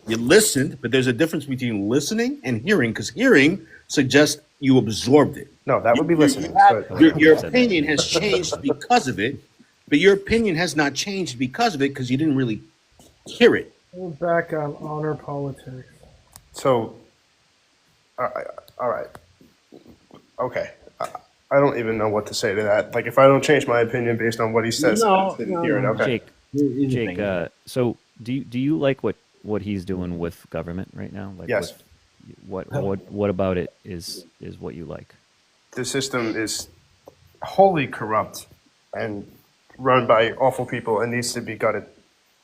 You listened, but there's a difference between listening and hearing, because hearing suggests you absorbed it. No, that would be listening. Your opinion has changed because of it, but your opinion has not changed because of it because you didn't really hear it. We're back on honor politics. So, all right. Okay. I don't even know what to say to that. Like, if I don't change my opinion based on what he says, I didn't hear it. Okay. Jake, so do you like what he's doing with government right now? Like, yes. What about it is what you like? The system is wholly corrupt and run by awful people and needs to be gutted.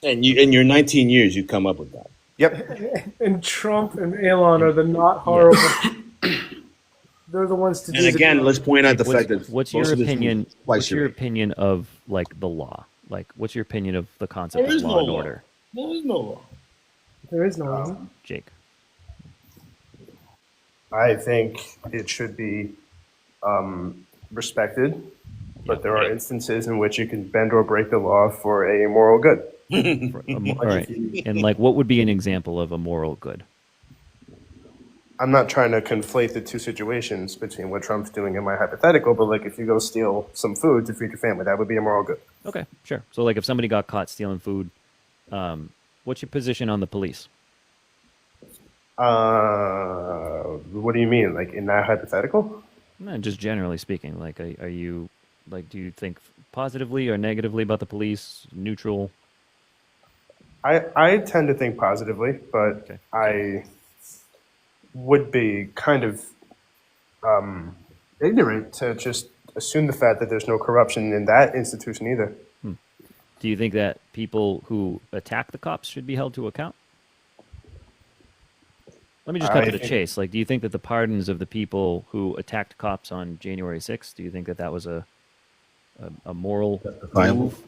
And in your 19 years, you come up with that. Yep. And Trump and Elon are the not horrible. They're the ones to do. And again, let's point out the fact that what's your opinion? What's your opinion of like the law? Like, what's your opinion of the concept of law and order? There is no law. There is no law. Jake. I think it should be respected, but there are instances in which you can bend or break the law for a moral good. All right. And like, what would be an example of a moral good? I'm not trying to conflate the two situations between what Trump's doing and my hypothetical, but like if you go steal some food to feed your family, that would be a moral good. Okay, sure. So like if somebody got caught stealing food, what's your position on the police? What do you mean? Like in that hypothetical? No, just generally speaking. Like, are you like, do you think positively or negatively about the police? Neutral? I tend to think positively, but Okay. I would be kind of ignorant to just assume the fact that there's no corruption in that institution either. Do you think that people who attack the cops should be held to account? Let me just cut to the chase. Like, do you think that the pardons of the people who attacked cops on January 6th, do you think that that was a moral move?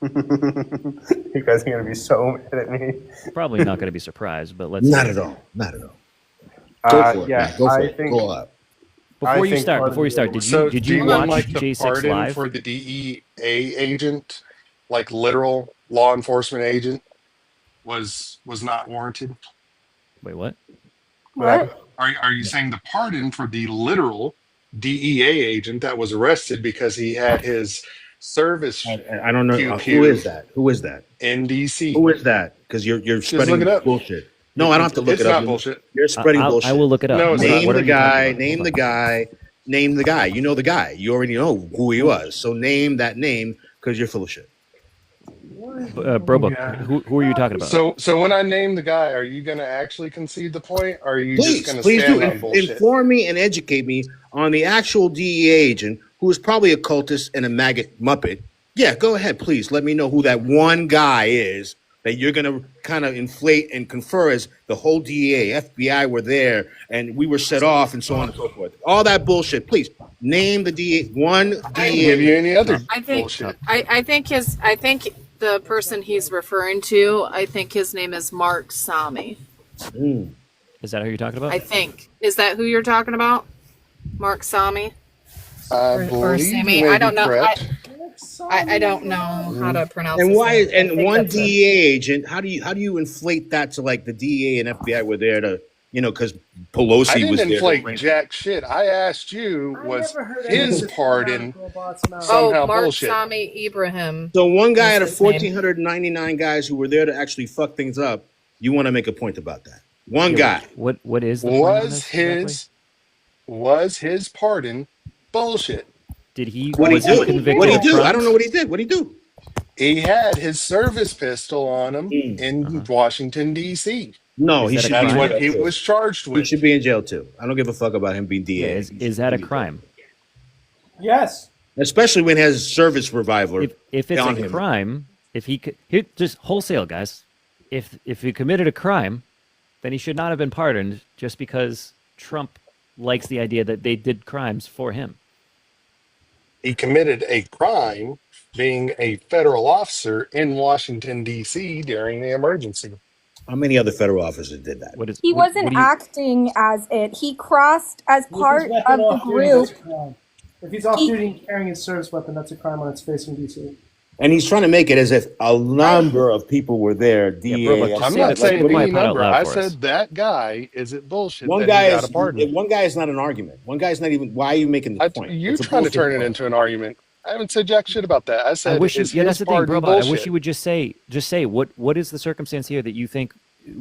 You guys are going to be so mad at me. Probably not going to be surprised, but let's Not at all. Not at all. Go for it. Yeah, Man. Go for I it. think, Go up. Before you start, did you watch like the J6 pardon Live? for the DEA agent, like literal law enforcement agent, was not warranted? Wait, what? What? Are you saying the pardon for the literal DEA agent that was arrested because he had his service? I don't know. Pew-pew Who is that? Who is that? in DC? Who is that? Because you're spreading look it up. bullshit. No, I don't have to look It's it up. not bullshit. You're spreading bullshit. I will look it up. No, it's not. Name What the are you talking guy. about? Name Hold the on. guy. Name the guy. You know the guy. You already know who he was. So name that name because you're full of shit. Brobot, who are you talking about? So when I name the guy, are you going to actually concede the point, or are you just going to Please stand do. on bullshit? Inform me and educate me on the actual DEA agent who is probably a cultist and a maggot muppet. Yeah, go ahead, please. Let me know who that one guy is that you're going to kind of inflate and confer as the whole DEA, FBI were there, and we were set off, and so on and so forth. All that bullshit. Please name the DEA. One DEA. I can give you any other I think bullshit. I think the person he's referring to, I think his name is Mark Sami. Is that who you're talking about? I think. Is that who you're talking about? Mark Sami? I Or believe Sami? you may I don't be know. correct. I don't know how to pronounce And his why? name. I And think one that's DEA agent. How do you inflate that to like the DEA and FBI were there to because Pelosi I was didn't there. inflate jack shit. I asked you, was his pardon Oh, somehow Mark bullshit? Sami Ibrahim. So one guy out of What's his name? 1,499 guys who were there to actually fuck things up. You want to make a point about that? One guy. What is the point on Was this his was his pardon bullshit? Did he? What was he do? convicted What he of do? I crimes? don't know what he did. What he do? He had his service pistol on him in Washington D.C. No, Is he that a should That's be in crime? what he jail too. was charged He with. should be in jail too. I don't give a fuck about him being DA. Yeah, is that a crime? Yes. Especially when he has service revival. If it's on a him. crime, if he could, here, just wholesale, guys. If he committed a crime, then he should not have been pardoned just because Trump likes the idea that they did crimes for him. He committed a crime being a federal officer in Washington, D.C. during the emergency. How many other federal officers did that? What is He what wasn't do you- acting as it. He crossed as If he's part weapon of the off duty, group. that's a crime. If he's off duty and carrying his service weapon, that's a crime on its face in DC. And he's trying to make it as if a number of people were there. Brobot, just I'm say not that- saying say any that out number. loud I for us. said that guy is it bullshit One that guy he got is a pardon. one guy is not an argument. One guy's not even. Why are you making the point? You It's a trying to bullshit turn it point. into an argument. I haven't said jack shit about that. I I said, wish you, is yeah, that's his the thing, pardon Brobot. I wish bullshit? you would just say what is the circumstance here that you think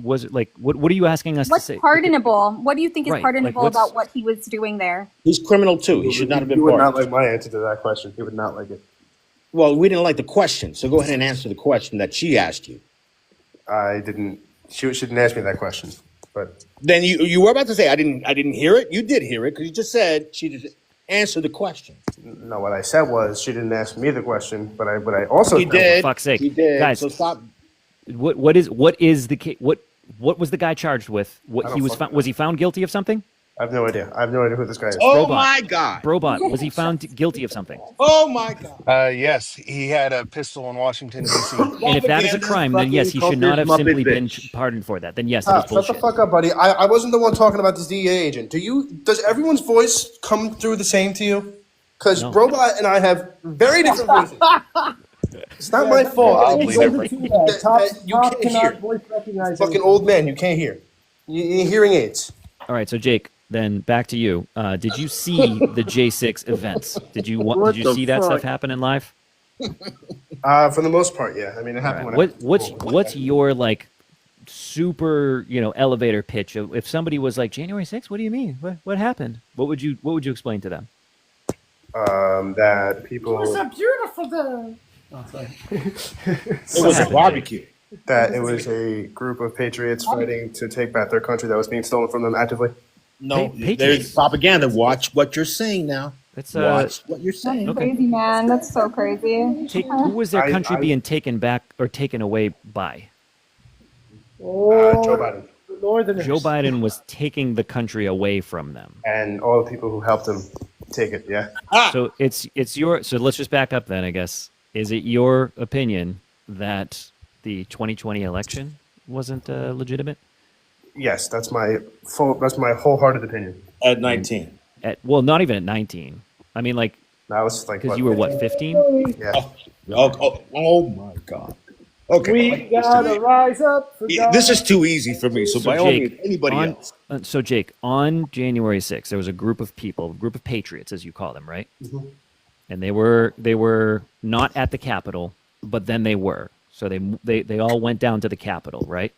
was it like what are you asking us What's to say? pardonable? What do you think is Right, like, pardonable what's- about what he was doing there? He's criminal too. He should not have He been would not pardoned. like my answer to that question. He would not like it. Well, we didn't like the question, so go ahead and answer the question that she asked you. I didn't. She didn't ask me that question. But Then you were about to say I didn't hear it. You did hear it because you just said she just answered the question. no, what I said was she didn't ask me the question. But I also He said, did. fuck's sake. He did. Guys. So stop. What is the what was the guy charged with? What I he don't was fucking was he found guilty of something? I have no idea. I have no idea who this guy is. Oh Brobot. my God. Brobot, was he found guilty of something? Oh my God. Yes, he had a pistol in Washington, D.C. And if that is a crime, then yes, he should not have Fucking simply Muppet been bitch. pardoned for that. Then yes, it is Shut the bullshit. fuck up, buddy. I wasn't the one talking about this DEA agent. Does everyone's voice come through the same to you? Because No. Brobot and I have very different voices. It's not my fault. Wildly different. Top You Top can't cannot hear. voice recognize Fucking anything. old man, you can't hear. You need hearing aids. All right, so Jake, then back to you. Did you see the J6 events? Did you What the see that fuck? stuff happening live? For the most part, yeah. I mean, it All happened right. when What's your like super elevator pitch of if somebody was like January 6th? What do you mean? What happened? What would you explain to them? that people beautiful day. Oh, sorry. It was a barbecue. that it was a group of patriots fighting to take back their country that was being stolen from them actively. No, Patriots. there's propaganda. Watch what you're saying now. That's Watch what you're saying. Okay. Crazy man, that's so crazy. Who was their country I- being taken back or taken away by? Oh, Joe Biden the Northerners. Joe Biden was taking the country away from them. and all the people who helped him take it. Yeah. So it's your so let's just back up then, I guess. Is it your opinion that the 2020 election wasn't legitimate? Yes, that's my wholehearted opinion. At 19. Well, not even at 19. I mean, like, That was like because you were what, 15? Yeah. Oh my God. Okay. We gotta rise up. For God. This is too easy for me. So, So by all Jake, means, anybody on, else. So Jake, on January 6th, there was a group of people, a group of patriots, as you call them, right? Mm-hmm. And they were not at the Capitol, but then they were. So they all went down to the Capitol, right?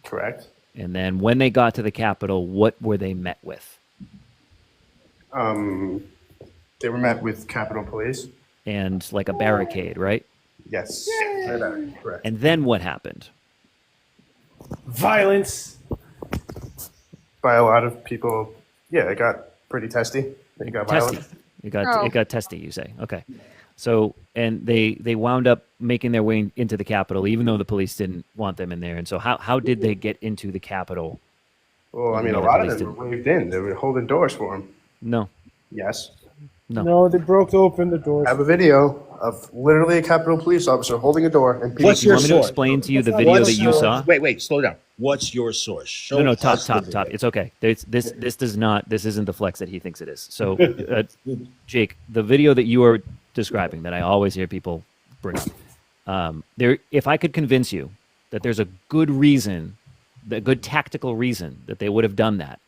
Correct. And then when they got to the Capitol, what were they met with? They were met with Capitol Police. And like a barricade, right? Yes. Correct. And then what happened? Violence. By a lot of people, yeah, it got pretty testy. It got Testy. violent. It got testy, you say. Okay. So, and they wound up making their way into the Capitol, even though the police didn't want them in there. And so how did they get into the Capitol? Well, I mean, a No, the lot of police them were waved in. They were holding doors for him. No. Yes. No, they broke open the doors. I have a video of literally a Capitol Police officer holding a door and people. What's You your want me to source? explain to you the What's video your that you source? saw? Wait, slow down. What's your source? Show No, us top. the video. It's okay. This isn't the flex that he thinks it is. So, Jake, the video that you are describing that I always hear people bring up, if I could convince you that there's a good reason, a good tactical reason that they would have done that,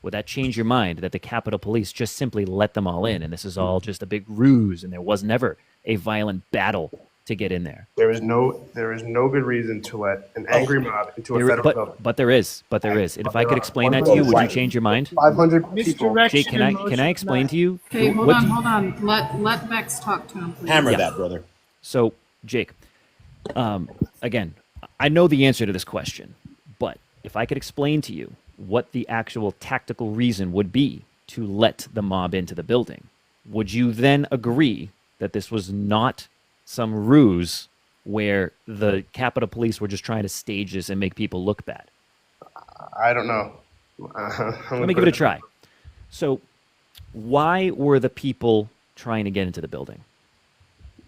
would that change your mind that the Capitol Police just simply let them all in and this is all just a big ruse and there was never a violent battle to get in there? There is no good reason to let an angry mob into a federal building. But there is. And if I could explain that to you, would you change your mind? 500 people. Jake, can I explain to you? Okay, hold what- on. Let Bex talk to him, please. Hammer Yeah. that, brother. So, Jake, again, I know the answer to this question, but if I could explain to you what the actual tactical reason would be to let the mob into the building, would you then agree that this was not some ruse where the Capitol Police were just trying to stage this and make people look bad? I don't know. Let me give it a try. So, why were the people trying to get into the building?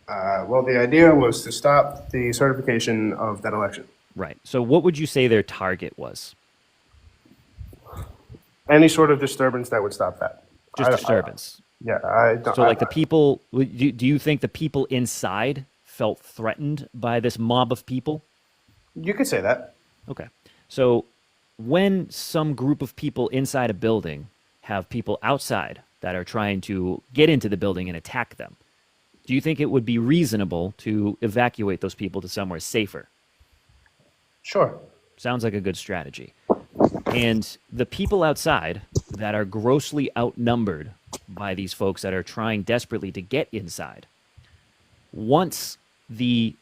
Well, the idea was to stop the certification of that election. Right. So, what would you say their target was? Any sort of disturbance that would stop that. Just I- disturbance. Yeah, I don't. So, like the people, do you think the people inside felt threatened by this mob of people? You could say that. Okay. So when some group of people inside a building have people outside that are trying to get into the building and attack them, do you think it would be reasonable to evacuate those people to somewhere safer? Sure. Sounds like a good strategy. And the people outside that are grossly outnumbered by these folks that are trying desperately to get inside, once the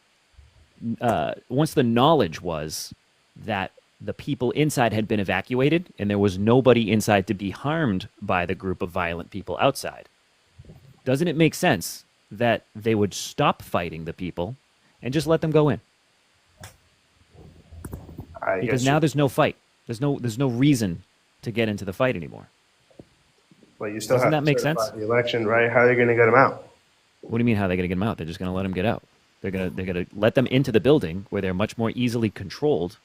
knowledge was that the people inside had been evacuated and there was nobody inside to be harmed by the group of violent people outside, doesn't it make sense that they would stop fighting the people and just let them go in? Because now there's no fight. There's no reason to get into the fight anymore. Well, you still Doesn't have that make to certify sense? the election, right? How are they going to get them out? What do you mean? How are they going to get them out? They're just going to let them get out. They're gonna let them into the building where they're much more easily controlled.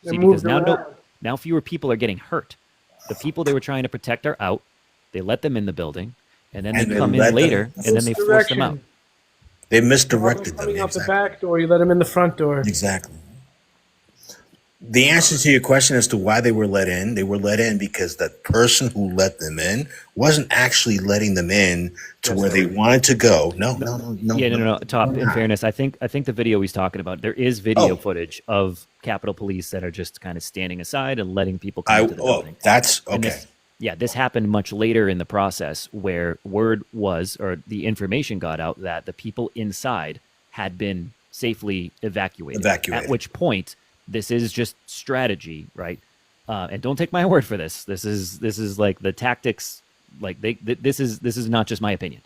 They're See, because moved around. now fewer people are getting hurt. The people they were trying to protect are out. They let them in the building, and then And they they come in let them- later, and then they force them Misdirection. out. They misdirected them. Coming out the Exactly. back door, you let them in the front door. Exactly. The answer to your question as to why they were let in, they were let in because the person who let them in wasn't actually letting them in to where they wanted to go. No. Yeah, no. Top. In fairness, I think the video he's talking about, there is video Oh. footage of Capitol Police that are just kind of standing aside and letting people come into the building. That's And okay. this happened much later in the process, where word was, or the information got out, that the people inside had been safely evacuated. Evacuated. At which point, this is just strategy, right? And don't take my word for this. This is like the tactics. Like this is not just my opinion.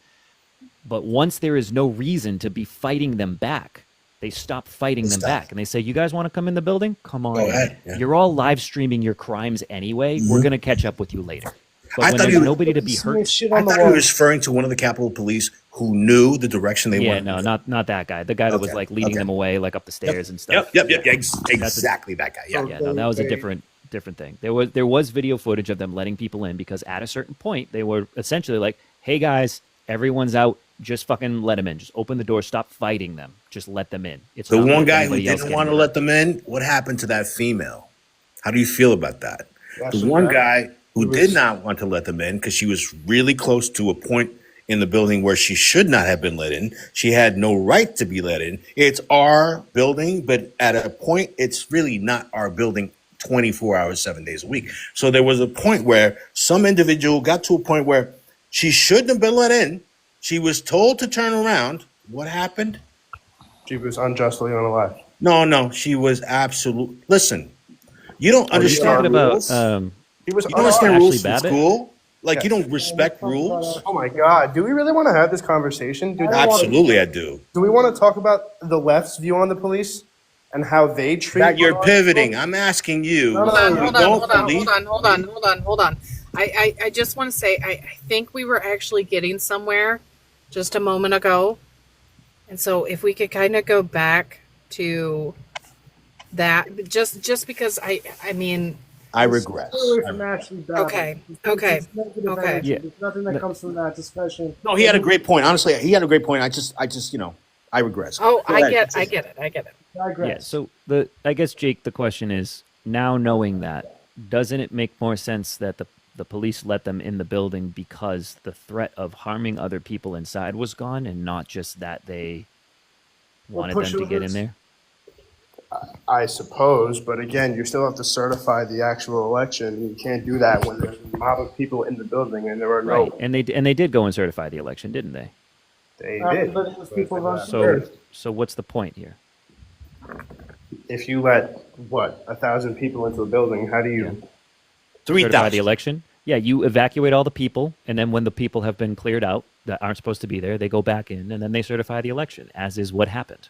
But once there is no reason to be fighting them back, they stop fighting them back, and they say, "You guys want to come in the building? Come on! Go in. ahead, yeah. You're all live streaming your crimes anyway. We're gonna catch up with you later." But I when thought there's you- nobody to be hurt, Shit I on the thought he wall. was referring to one of the Capitol Police who knew the direction they yeah, wanted. no, to go. not that guy. The guy that was Okay, like leading okay. them away, like up the stairs and stuff. Yep. Exactly that guy. Yeah. Yeah, no, that was a different thing. There was video footage of them letting people in, because at a certain point they were essentially like, "Hey guys, everyone's out. Just fucking let them in. Just open the door. Stop fighting them. Just let them in." It's The not one worth guy who anybody else didn't getting want to hurt. let them in, what happened to that female? How do you feel about that? The Actually, one that- guy who did not want to let them in because she was really close to a point in the building where she should not have been let in. She had no right to be let in. It's our building, but at a point, it's really not our building 24 hours, 7 days a week. So there was a point where some individual got to a point where she shouldn't have been let in. She was told to turn around. What happened? She was unjustly unalive. No, she was absolute. Listen, you don't Are you understand talking about rules. He was You don't understand rules Ashley from Babbitt? school. Like Yes. you don't respect rules. Oh my God! Do we really want to have this conversation? Do, Absolutely, I do. do we want to talk about the left's view on the police and how they treat? That you're law pivoting. enforcement? I'm asking you. No, no, Hold on, no, you hold on, don't hold on, believe- hold on. I just want to say, I think we were actually getting somewhere just a moment ago. And so if we could kind of go back to that, just because I mean, I regress. Stay away from Ashley Babbitt. Okay, It's okay, negative okay. energy. Yeah. There's nothing that comes from that discussion. No, he had a great point. Honestly, he had a great point. I just, I regress. Oh, Go I ahead. get it. Digress. Yeah. So I guess, Jake, the question is, now knowing that, doesn't it make more sense that the police let them in the building because the threat of harming other people inside was gone, and not just that they wanted them to get in pushovers? there? I suppose, but again, you still have to certify the actual election. You can't do that when there's a mob of people in the building and there are no. Right. And they did go and certify the election, didn't they? They After did. letting those people run So what's the point here? If you let 1,000 people into a building, how do you? Three Certify the thousand. election? Yeah, you evacuate all the people, and then when the people have been cleared out that aren't supposed to be there, they go back in, and then they certify the election, as is what happened.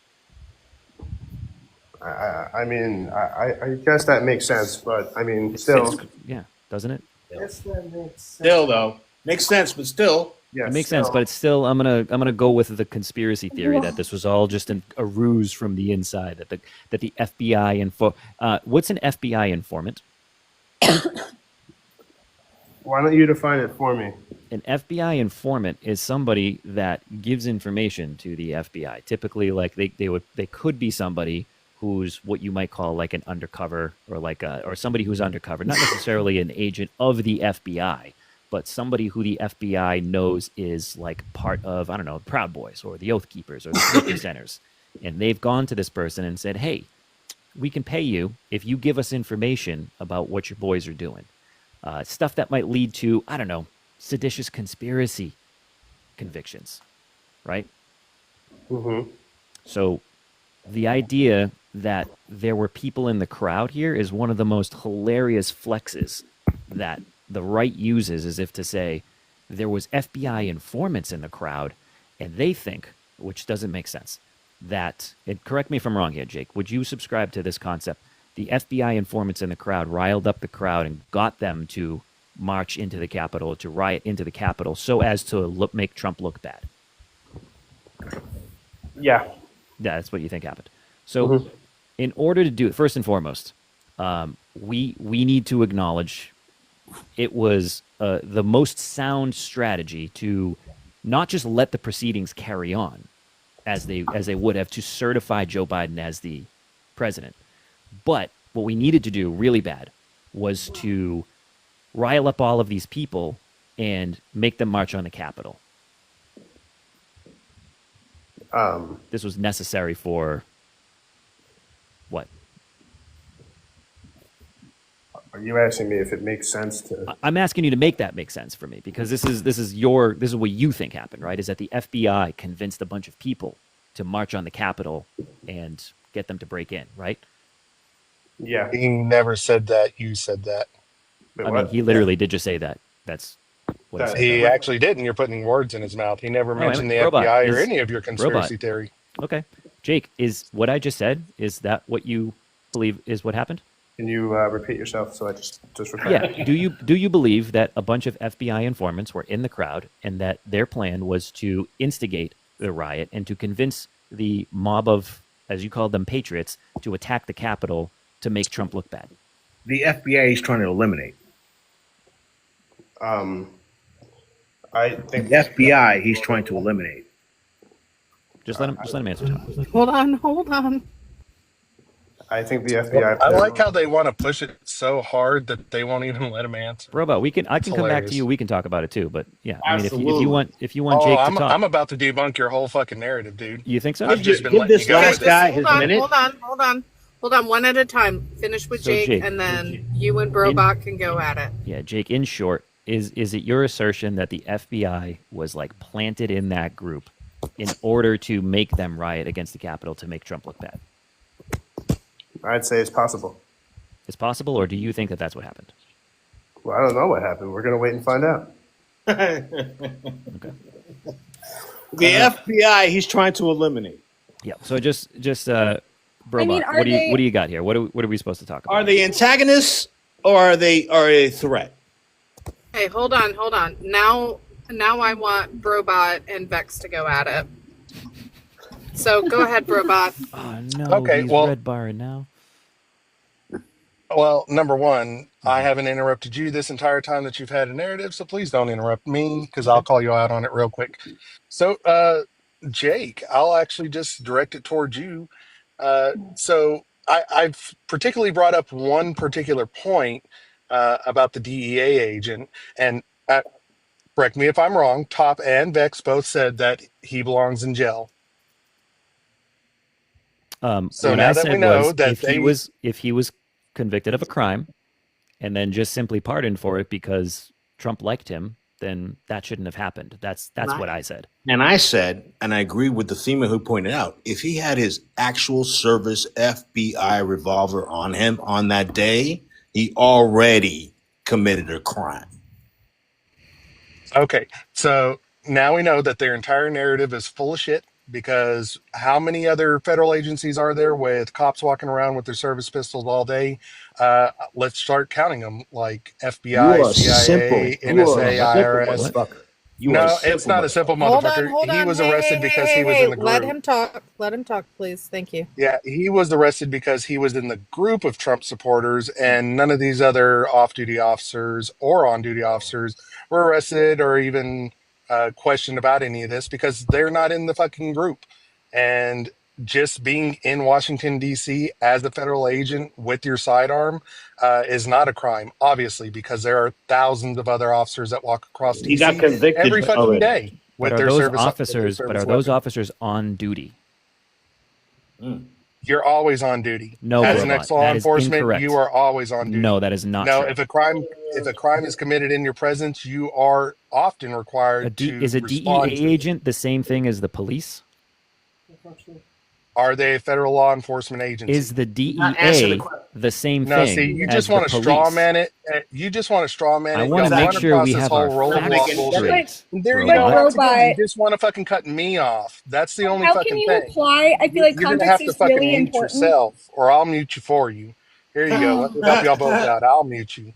I mean, I guess that makes sense, but I mean, still, Yeah, doesn't it? Yes, that makes sense. Still, though, makes sense, but still. yes, It makes sense, still. but it's still I'm gonna go with the conspiracy theory that this was all just a ruse from the inside, that the FBI what's an FBI informant? Why don't you define it for me? An FBI informant is somebody that gives information to the FBI. Typically, like they could be somebody who's what you might call like an undercover, or or somebody who's undercover, not necessarily an agent of the FBI, but somebody who the FBI knows is like part of, I don't know, Proud Boys or the Oath Keepers or the Safety Centers. And they've gone to this person and said, hey, we can pay you if you give us information about what your boys are doing. Stuff that might lead to, I don't know, seditious conspiracy convictions, right? Mm-hmm. So the idea that there were people in the crowd here is one of the most hilarious flexes that the right uses, as if to say there was FBI informants in the crowd, and they think, which doesn't make sense, that, and correct me if I'm wrong here, Jake, would you subscribe to this concept? The FBI informants in the crowd riled up the crowd and got them to march into the Capitol, to riot into the Capitol, so as to make Trump look bad. Yeah. Yeah, that's what you think happened. So in order to do it, first and foremost, we need to acknowledge it was the most sound strategy to not just let the proceedings carry on as they would have to certify Joe Biden as the president, but what we needed to do really bad was to rile up all of these people and make them march on the Capitol. This was necessary for what? Are you asking me if it makes sense to? I'm asking you to make that make sense for me, because this is what you think happened, right? Is that the FBI convinced a bunch of people to march on the Capitol and get them to break in, right? Yeah. He never said that. You said that. Wait, I what? mean, he literally did just say that. That's what he said. He actually did, and you're putting words in his mouth. He never mentioned the Brobot FBI or is- any of your conspiracy Brobot. theory. Okay. Jake, is what I just said, is that what you believe is what happened? Can you repeat yourself? So I just repeat. Yeah. Do you believe that a bunch of FBI informants were in the crowd and that their plan was to instigate the riot and to convince the mob of, as you called them, patriots, to attack the Capitol to make Trump look bad? The FBI is trying to eliminate. I think The FBI he's trying to eliminate. Just let him answer, Tom. Hold on. I think the FBI. I like how they want to push it so hard that they won't even let him answer. Robot, I can come back hilarious. to you. We can talk about it too. But yeah, I mean, if Absolutely. you want Jake to talk, I'm about to debunk your whole fucking narrative, dude. you think so? I've just been Give letting this you go last with guy this. his Hold on, minute. hold on, one at a time. Finish with So, Jake, Jake, and then you and Brobot can go at it. Yeah, Jake. In short, is it your assertion that the FBI was like planted in that group in order to make them riot against the Capitol to make Trump look bad? I'd say it's possible. It's possible, or do you think that that's what happened? Well, I don't know what happened. We're gonna wait and find out. Okay. The FBI he's trying to eliminate. Yeah. So just Brobot, I mean, what do you got here? What are we supposed to talk about? Are they antagonists or are they a threat? Hey, hold on. Now I want Brobot and Vex to go at it. So go ahead, Brobot. Oh no, Okay, he's well- red barring now. Well, number one, I haven't interrupted you this entire time that you've had a narrative, so please don't interrupt me because I'll call you out on it real quick. So, Jake, I'll actually just direct it towards you. So I've particularly brought up one particular point about the DEA agent, and correct me if I'm wrong, Top and Vex both said that he belongs in jail. So What now I that said we know was, that if he was convicted of a crime and then just simply pardoned for it because Trump liked him, then that shouldn't have happened. That's what I said. And I said, and I agree with the FEMA who pointed out, if he had his actual service FBI revolver on him on that day, he already committed a crime. Okay, so now we know that their entire narrative is full of shit because how many other federal agencies are there with cops walking around with their service pistols all day? Let's start counting them, like You FBI, are CIA, simple. You are NSA, a simple IRS. motherfucker. You are No, a simple it's not a simple Hold motherfucker. on, hold on. He was Hey, arrested hey, because hey, he was hey, in the Let group. him talk. Let him talk, please. Thank you. Yeah, he was arrested because he was in the group of Trump supporters, and none of these other off-duty officers or on-duty officers were arrested or even questioned about any of this because they're not in the fucking group. And just being in Washington, D.C. as a federal agent with your sidearm is not a crime, obviously, because there are thousands of other officers that walk across He got D.C. every convicted fucking already. day But with are their those service officers? But are those weapon. officers on duty? You're always on duty. No, As an Brobot. ex-law That is enforcement, you incorrect. are always on No, duty. that is not No, true. if a crime is committed in your presence, you are often required Is to a DEA respond to it. agent the same thing as the police? Are they a federal law enforcement Is agency? the Not answer the DEA question. the same No, see, thing you as just the want to straw police? man it. You just want to straw man I it. want Y'all to make run sure across we this have whole our rule of law facts bullshit. straight. And there you But go. Brobot. Once again, you Brobot, just want to fucking cut me off. That's the only how can fucking you thing. apply? I feel like You're gonna context have to is fucking really mute important. yourself, or I'll mute you for you. Here you go. Let me help y'all both out. I'll mute you.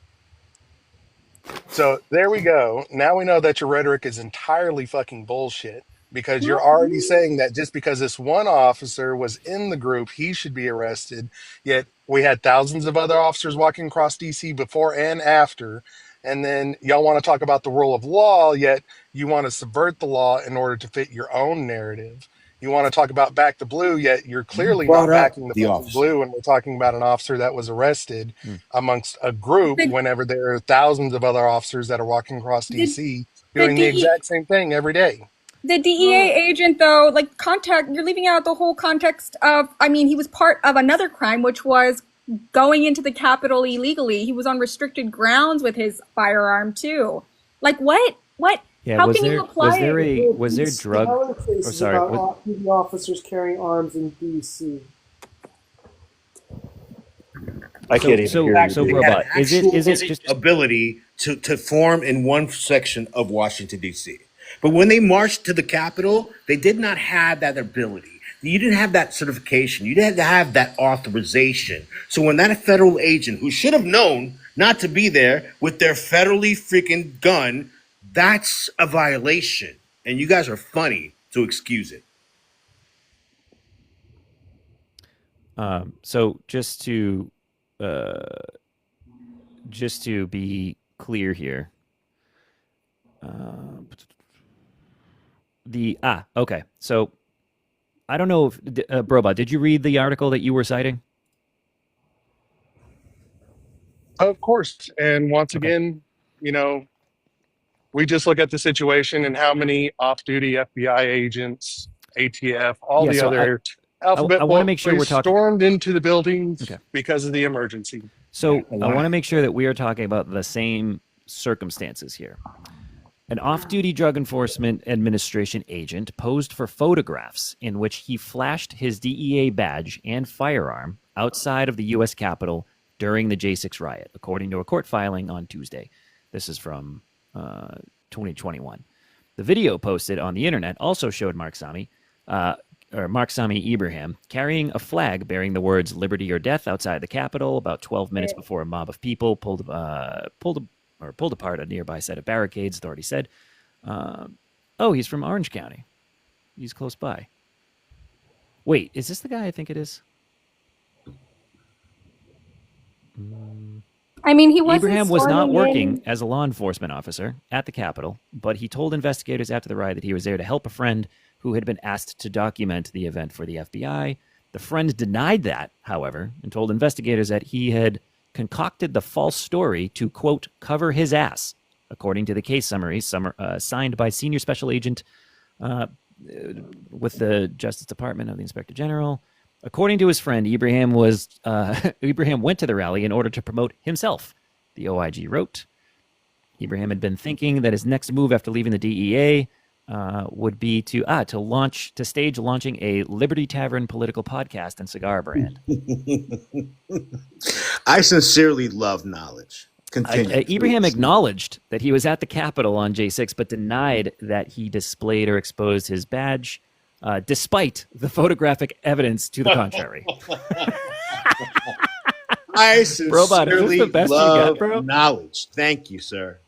So there we go. Now we know that your rhetoric is entirely fucking bullshit because you're already saying that just because this one officer was in the group, he should be arrested. Yet we had thousands of other officers walking across DC before and after. And then y'all want to talk about the rule of law, yet you want to subvert the law in order to fit your own narrative. You want to talk about back the blue, yet you're You clearly brought not up backing the the fucking officer. blue, and we're talking about an officer that was arrested Hmm. amongst a group The whenever there are thousands of other officers that are walking across the DC the doing the DE exact same thing every day. the DEA agent though, like contact, you're leaving out the whole context of. I mean, he was part of another crime, which was going into the Capitol illegally. He was on restricted grounds with his firearm too. Like what? What? Yeah. How can you apply it? Was there drug? Smaller Or cases sorry. about off-duty officers carrying arms in D.C. I can't even hear you. So dude. Had Brobot. Is it just ability to form in one section of Washington, D.C. But when they marched to the Capitol, they did not have that ability. You didn't have that certification. You didn't have that authorization. So when that federal agent who should have known not to be there with their federally freaking gun, that's a violation. And you guys are funny to excuse it. so just to be clear here. Okay. So I don't know if Brobot, did you read the article that you were citing? Of course. And once Okay. again, you know, we just look at the situation and how many off-duty FBI agents, ATF, all Yeah. the So other I alphabet want to make sure we're boys talking. stormed into the buildings Okay. because of the emergency. So I Wow. want to make sure that we are talking about the same circumstances here. An off-duty Drug Enforcement Administration agent posed for photographs in which he flashed his DEA badge and firearm outside of the U.S. Capitol during the J6 riot, according to a court filing on Tuesday. This is from 2021. The video posted on the internet also showed Mark Sami Ibrahim carrying a flag bearing the words "Liberty or Death" outside the Capitol about 12 minutes before a mob of people pulled apart a nearby set of barricades. Authorities said, "Oh, he's from Orange County. He's close by." Wait, is this the guy I think it is? I mean, he wasn't Ibrahim was not storming working in. as a law enforcement officer at the Capitol, but he told investigators after the riot that he was there to help a friend who had been asked to document the event for the FBI. The friend denied that, however, and told investigators that he had concocted the false story to, quote, cover his ass, according to the case summary signed by Senior Special Agent with the Justice Department of the Inspector General. According to his friend, Ibrahim went to the rally in order to promote himself. The OIG wrote, Ibrahim had been thinking that his next move after leaving the DEA would be to stage launching a Liberty Tavern political podcast and cigar brand. I sincerely love knowledge. Continue. Ibrahim please. acknowledged that he was at the Capitol on J6, but denied that he displayed or exposed his badge, despite the photographic evidence to the contrary. I Brobot, is this sincerely the best you love got, bro? knowledge. Thank you, sir.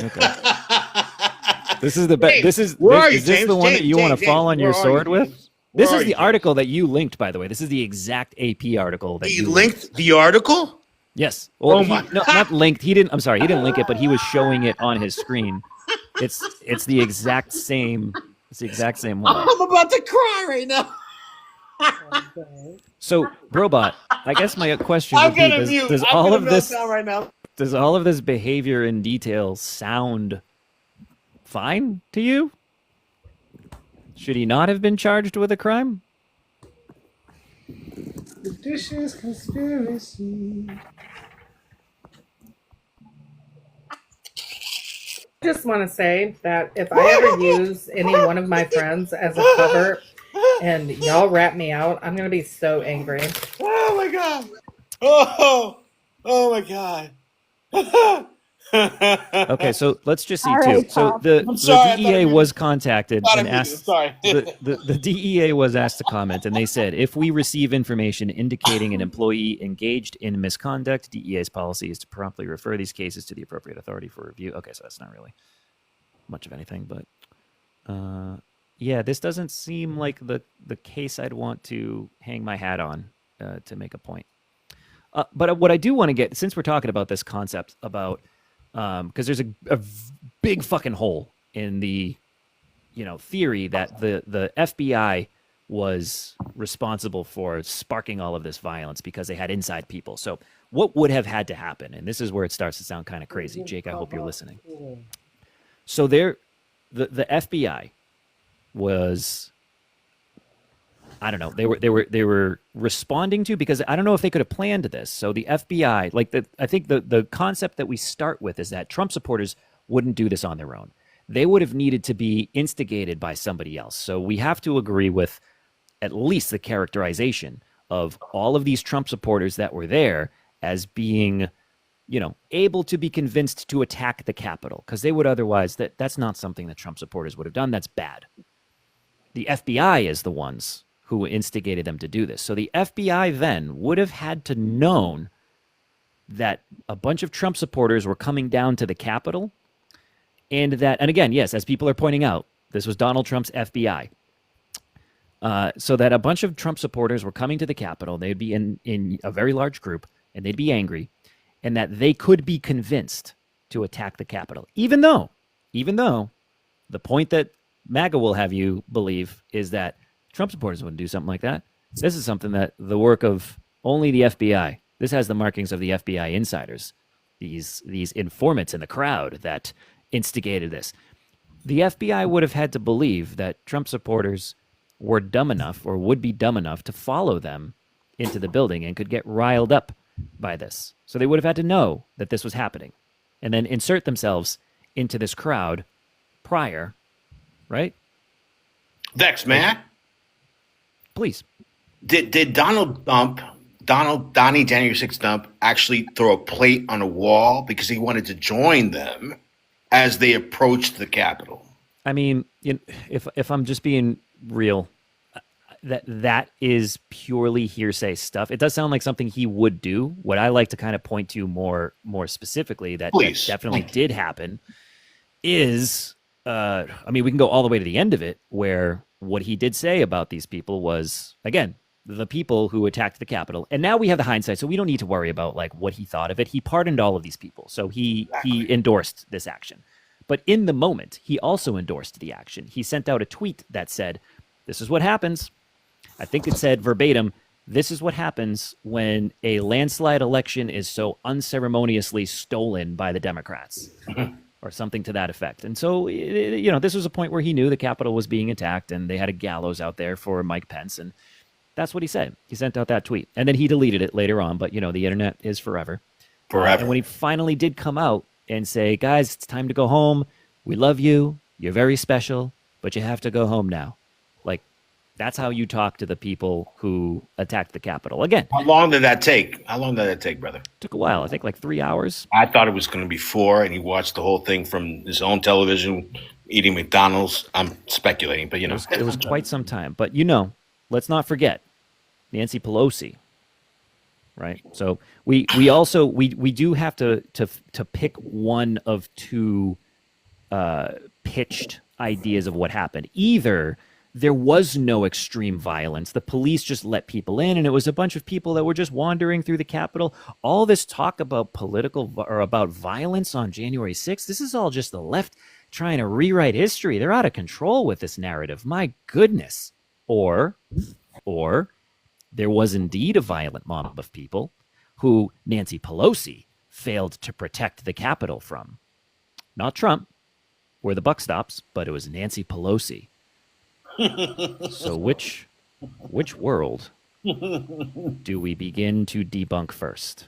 Okay. This is the best. This is where are this, you, is this James? the one that you want to fall on your sword with? This is the article that you linked, by the way. This is the exact AP article that He you linked the article. Yes. Well, my! no, not linked. He didn't. I'm sorry. He didn't link it, but he was showing it on his screen. It's the exact same. It's the exact same one. I'm about to cry right now. So, Brobot, I guess my question would be: Does all of this right now? Does all of this behavior in detail sound fine to you? Should he not have been charged with a crime? Seditious conspiracy. I just want to say that if I ever use any one of my friends as a cover and y'all rat me out, I'm going to be so angry. Oh my god! Oh my god! Okay, so let's just see All too. right, So Tom. the DEA was contacted Thought I and muted. asked. Sorry. The DEA was asked to comment, and they said if we receive information indicating an employee engaged in misconduct, DEA's policy is to promptly refer these cases to the appropriate authority for review. Okay, so that's not really much of anything, but yeah, this doesn't seem like the case I'd want to hang my hat on to make a point. But what I do want to get, since we're talking about this concept about, because there's a big fucking hole in the, theory that the FBI was responsible for sparking all of this violence because they had inside people. So what would have had to happen? And this is where it starts to sound kind of crazy. Jake, I hope you're listening. So the FBI was, I don't know, they were responding to, because I don't know if they could have planned this. So the FBI, I think the concept that we start with is that Trump supporters wouldn't do this on their own. They would have needed to be instigated by somebody else. So we have to agree with at least the characterization of all of these Trump supporters that were there as being, able to be convinced to attack the Capitol, because they would otherwise, that's not something that Trump supporters would have done. That's bad. The FBI is the ones who instigated them to do this. So the FBI then would have had to known that a bunch of Trump supporters were coming down to the Capitol, and again, yes, as people are pointing out, this was Donald Trump's FBI. So that a bunch of Trump supporters were coming to the Capitol, they'd be in a very large group, and they'd be angry, and that they could be convinced to attack the Capitol, even though the point that MAGA will have you believe is that Trump supporters wouldn't do something like that. This is something that the work of only the FBI. This has the markings of the FBI insiders, these informants in the crowd that instigated this. The FBI would have had to believe that Trump supporters were dumb enough, or would be dumb enough, to follow them into the building and could get riled up by this. So they would have had to know that this was happening and then insert themselves into this crowd prior, right? Vex, man. Please. Did Donnie January 6th Dump actually throw a plate on a wall because he wanted to join them as they approached the Capitol? I mean, if I'm just being real, that is purely hearsay stuff. It does sound like something he would do. What I like to kind of point to more specifically that definitely did happen is, I mean, we can go all the way to the end of it, where what he did say about these people was, again, the people who attacked the Capitol. And now we have the hindsight, so we don't need to worry about what he thought of it. He pardoned all of these people, so he endorsed this action. But in the moment, he also endorsed the action. He sent out a tweet that said, this is what happens. I think it said verbatim, this is what happens when a landslide election is so unceremoniously stolen by the Democrats. Or something to that effect. And so, this was a point where he knew the Capitol was being attacked and they had a gallows out there for Mike Pence. And that's what he said. He sent out that tweet. And then he deleted it later on. But, the internet is forever. Forever. And when he finally did come out and say, guys, it's time to go home. We love you. You're very special, but you have to go home now. That's how you talk to the people who attacked the Capitol. Again. How long did that take? Brother? Took a while. I think 3 hours. I thought it was going to be 4, and he watched the whole thing from his own television, eating McDonald's. I'm speculating, but It was quite some time. But let's not forget Nancy Pelosi, right? So we also do have to pick one of two pitched ideas of what happened. Either there was no extreme violence, the police just let people in, and it was a bunch of people that were just wandering through the Capitol. All this talk about about violence on January 6th, this is all just the left trying to rewrite history. They're out of control with this narrative. My goodness. Or there was indeed a violent mob of people who Nancy Pelosi failed to protect the Capitol from. Not Trump, where the buck stops, but it was Nancy Pelosi. So which world do we begin to debunk first?